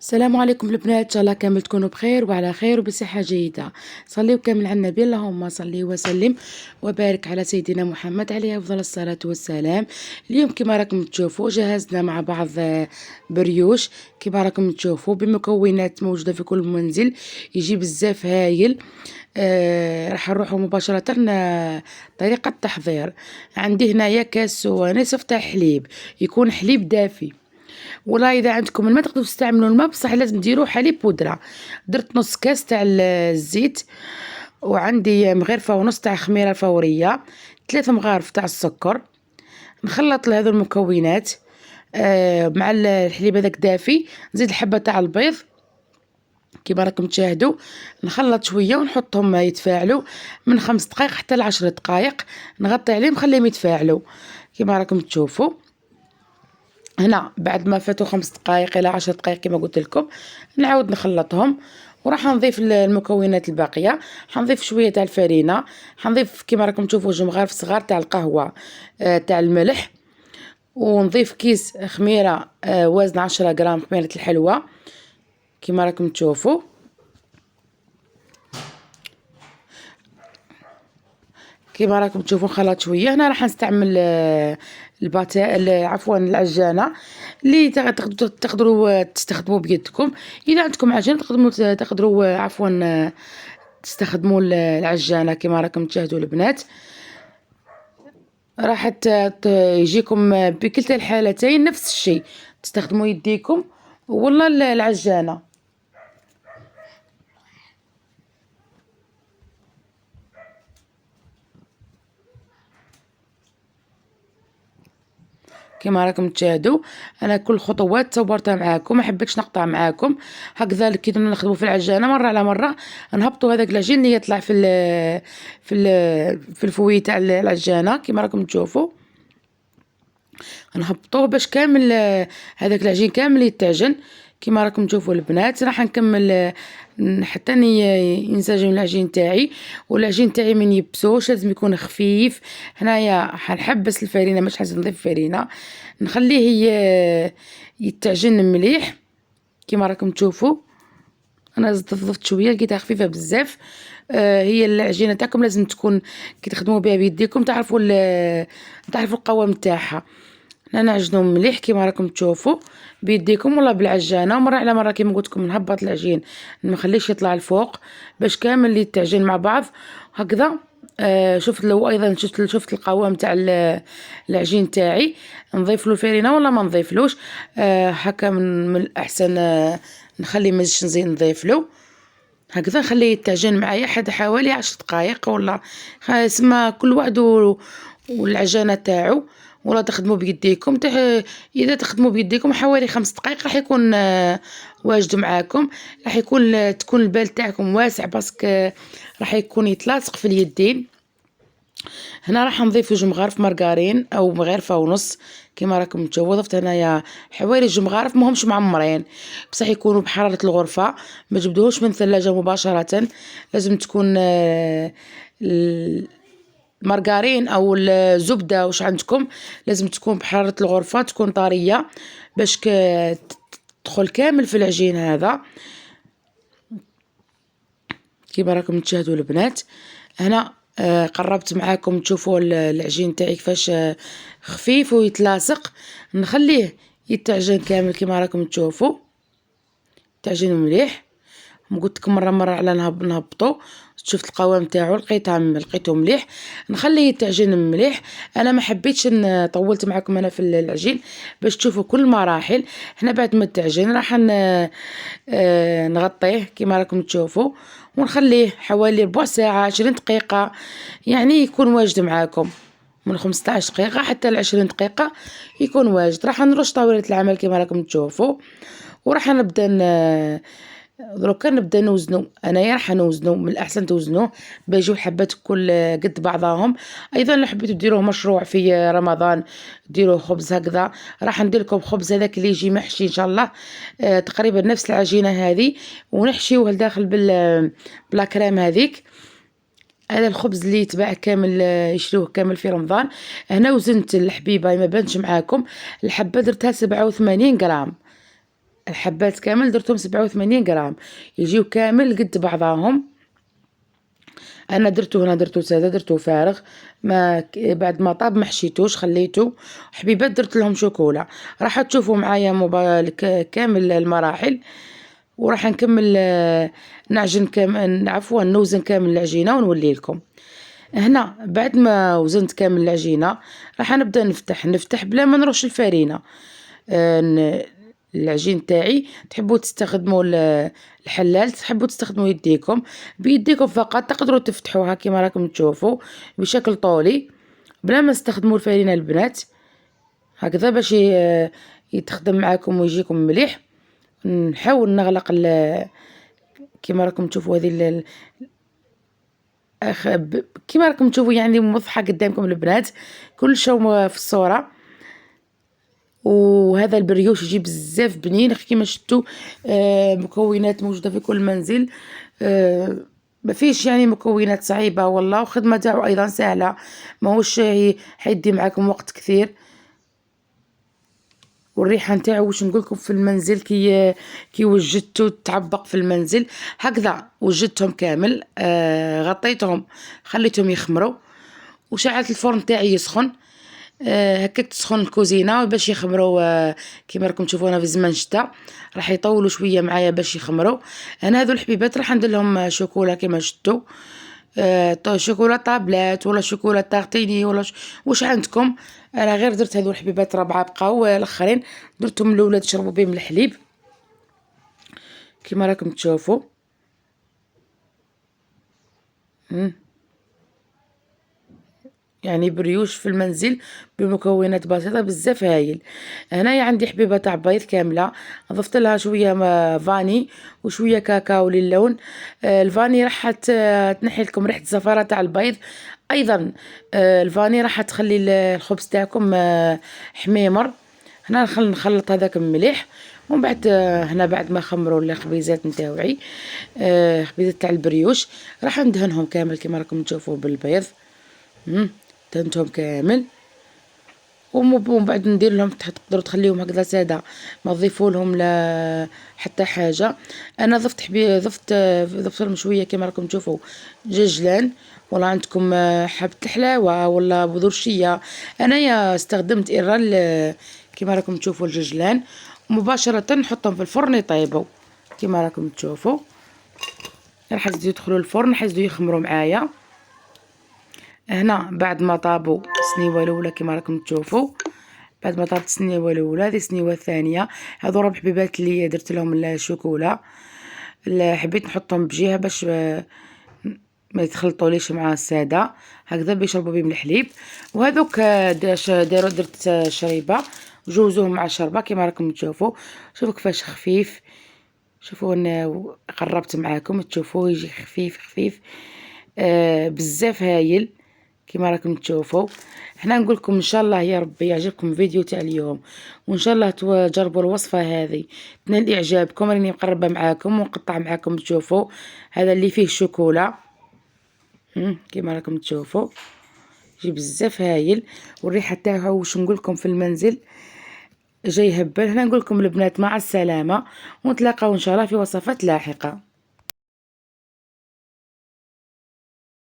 السلام عليكم البنات، ان شاء الله كامل تكونوا بخير وعلى خير وبصحه جيده. صليوا كامل على النبي، اللهم صل وسلم وبارك على سيدنا محمد عليه افضل الصلاه والسلام. اليوم كما راكم تشوفوا جهزنا مع بعض بريوش كما راكم تشوفوا بمكونات موجوده في كل منزل، يجي بزاف هايل. راح نروحوا مباشره طريقه التحضير. عندي هنايا كاس ونصف تاع حليب، يكون حليب دافي، ولا اذا عندكم الماء تقدروا تستعملوا الماء، بصح لازم ديروا حليب بودره. درت نص كاس تاع الزيت، وعندي مغرفه ونص تاع خميره فوريه، 3 مغارف تاع السكر. نخلط هذو المكونات مع الحليب هذاك دافي، نزيد الحبه تاع البيض كيما راكم تشاهدوا. نخلط شويه ونحطهم يتفاعلوا من 5 دقائق حتى ل 10 دقائق، نغطي عليهم نخليهم يتفاعلوا كيما راكم تشوفوا. هنا بعد ما فاتوا 5 دقائق الى 10 دقائق كما قلت لكم، نعاود نخلطهم، وراح نضيف المكونات الباقيه. حنضيف شويه تاع الفرينه، حنضيف كما راكم تشوفوا جوج مغارف صغار تاع القهوه تاع الملح، ونضيف كيس خميره وزن 10 غرام خميره الحلوى كما راكم تشوفوا. كما راكم تشوفوا خلط شويه. هنا راح نستعمل عفوا العجانه اللي تقدروا تستخدموا بيدكم. اذا عندكم عجين تقدروا عفوا تستخدموا العجانه كما راكم تشاهدوا البنات. راح يجيكم بكلتا الحالتين نفس الشيء، تستخدموا يديكم والله العجانه. كما راكم تشاهدوا انا كل خطوات صورتها معاكم، ما حبيتش نقطع معاكم. هكذا كي نخدموا في العجانه مره على مره نهبطوا هذاك العجين اللي يطلع في الفوي تاع العجانه كما راكم تشوفوا، نهبطوه باش كامل هذاك العجين كامل يتعجن كما راكم تشوفوا البنات. راح نكمل حتى ينسجم العجين تاعي، والعجين تاعي من يبسوش لازم يكون خفيف. هنايا حنحبس الفرينه، مش حاجه نضيف فرينه، نخليه يتعجن مليح كما راكم تشوفوا. انا ضفت شويه لقيتها خفيفه بزاف. هي العجينه تاعكم لازم تكون كي تخدموا بها بيديكم تعرفوا القوام تاعها. نعجنو مليح كما راكم تشوفوا بيديكم ولا بالعجانه، ومره على مره كما قلت لكم نهبط العجين ما نخليش يطلع الفوق باش كامل اللي يتعجن مع بعض هكذا. شفت لو ايضا شفت القوام تاع العجين تاعي، نضيف له فرينه ولا ما نضيفلوش. هكا من الاحسن نخلي مازش نزيد نضيف له هكذا، نخليه يتعجن معايا حوالي 10 دقائق ولا سما كل واحد والعجانه تاعو. ولا تخدموا بيديكم اذا تخدموا بيديكم حوالي 5 دقائق راح يكون واجد معاكم. راح تكون البال تاعكم واسع باسكو راح يكون يتلاصق في اليدين. هنا راح نضيف جوج مغارف مارغرين او مغرفه ونص كما راكم تشوفوا. ضفت هنايا حوالي جوج مغارف ماهمش معمرين، بصح يكونوا بحراره الغرفه، ما تجبدوهوش من الثلاجه مباشره. لازم تكون المارغرين او الزبده واش عندكم لازم تكون بحراره الغرفه، تكون طريه باش تدخل كامل في العجين هذا كيما راكم تشاهدوا البنات. هنا قربت معاكم تشوفوا العجين تاعي كيفاش خفيف ويتلاصق. نخليه يتعجن كامل كيما راكم تشوفوا، تعجن مليح. قلت لكم مره على نهبطوا. شفت القوام تاعو لقيته مليح، نخليه يتعجن مليح. انا ما حبيتش طولت معكم انا في العجين باش تشوفوا كل المراحل. هنا بعد ما تعجن راح نغطيه كما راكم تشوفوا، ونخليه حوالي ربع ساعه 20 دقيقه، يعني يكون واجد معاكم من 15 دقيقه حتى ل 20 دقيقه يكون واجد. راح نرش طاوله العمل كما راكم تشوفوا، وراح نبدا دروكا نبدا نوزنو. انايا راح نوزنو، من الاحسن توزنوه باش يجيو حبات كل قد بعضهم. ايضا لو حبيتو ديروه مشروع في رمضان ديروه خبز هكذا، راح ندير لكم خبز هذاك اللي يجي محشي ان شاء الله تقريبا نفس العجينه هذه، ونحشيوه لداخل بلا كريم هذيك. هذا الخبز اللي يتباع كامل يشروه كامل في رمضان. هنا وزنت الحبيبه ما بانش معاكم، الحبه درتها 87 غرام الحبات كامل درتهم 87 غرام، يجيو كامل قد بعضاهم. انا درتو هنا، درتو ساده، درتو فارغ، ما بعد ما طاب ما حشيتوش خليته. حبيبات درت لهم شوكولا. راح تشوفوا معايا كامل المراحل، وراح نكمل نعجن كامل، عفوا نوزن كامل العجينه ونولي لكم. هنا بعد ما وزنت كامل العجينه راح نبدا نفتح بلا ما نرش الفرينه. العجين تاعي تحبوا تستخدموا الحلال، تحبوا تستخدموا يديكم، بيديكم فقط تقدروا تفتحوها كما راكم تشوفوا بشكل طولي بلا ما تستخدموا الفرينه البنات، هكذا باش يتخدم معاكم ويجيكم مليح. نحاول نغلق كما راكم تشوفوا هذه كما راكم تشوفوا يعني موضحه قدامكم البنات كل شيء في الصوره. وهذا البريوش يجي بزاف بنين كيما شفتوا. مكونات موجوده في كل منزل، ما فيش يعني مكونات صعيبه والله، وخدمه تاعو ايضا سهله، ماهوش حيدي معاكم وقت كثير. والريحه نتاعو واش نقولكم في المنزل كي وجدته تعبق في المنزل. هكذا وجدتهم كامل، غطيتهم خليتهم يخمروا، وشعلت الفرن تاعي يسخن. هكاك تسخن الكوزينه باش يخمروا. كيما راكم تشوفونا في زمان الشتاء راح يطولوا شويه معايا باش يخمروا. انا هذو الحبيبات راح ندير لهم شوكولا كيما شفتوا، شوكولا طابلات ولا شوكولا تارتيني ولا واش عندكم. انا غير درت هذو الحبيبات 4 بقاو، الاخرين درتهم الاولاد يشربوا بهم الحليب كيما راكم تشوفوا. يعني بريوش في المنزل بمكونات بسيطه بزاف هايل. هنايا عندي حبيبه تاع بيض كامله، ضفت لها شويه فاني وشويه كاكاو للون. الفاني راح تنحي لكم ريحه الزفاره تاع البيض. ايضا الفاني راح تخلي الخبز تاعكم حميمر. هنا نخلط هذاك مليح، ومن بعد هنا بعد ما خمروا الخبيزات نتاوعي، خبيزات تاع البريوش راح ندهنهم كامل كما راكم تشوفوا بالبيض. دهنتهم كامل، ومن بعد ندير لهم تقدروا تخليهم هكذا ساده، ما تضيفوا لهم لا حتى حاجه. انا ضفت لهم شويه كما راكم تشوفوا ججلان، ولا عندكم حبه الحلاوه ولا بذور الشيا. انايا استخدمت إيرال كما راكم تشوفوا الججلان، مباشره نحطهم في الفرن يطيبوا كما راكم تشوفوا. راح يدخلوا الفرن، حيزيدوا يخمروا معايا. هنا بعد ما طابوا السنيوه الاولى كما راكم تشوفوا، بعد ما طابت السنيوه الاولى هذه السنيوه الثانيه. هذو ربع حبيبات اللي درت لهم الشوكولا، حبيت نحطهم بجهه باش ما يتخلطوليش مع الساده، هكذا بيشربوا بهم الحليب. وهذوك درت شريبه وجوزوهم مع الشربه كما راكم تشوفوا. شوفوا كيفاش خفيف، شوفوا انا قربت معاكم تشوفوا يجي خفيف خفيف بزاف هايل كما راكم تشوفوا. حنا نقول لكم ان شاء الله يا ربي يعجبكم فيديو تاع اليوم، وان شاء الله تجربوا الوصفه هذه تنال اعجابكم. راني مقربه معاكم ونقطع معاكم تشوفوا. هذا اللي فيه الشوكولا كما راكم تشوفوا يجي بزاف هايل، والريحه تاعو واش نقول لكم في المنزل جاي هبال. هنا نقول لكم البنات مع السلامه، ونتلاقاو ان شاء الله في وصفات لاحقه.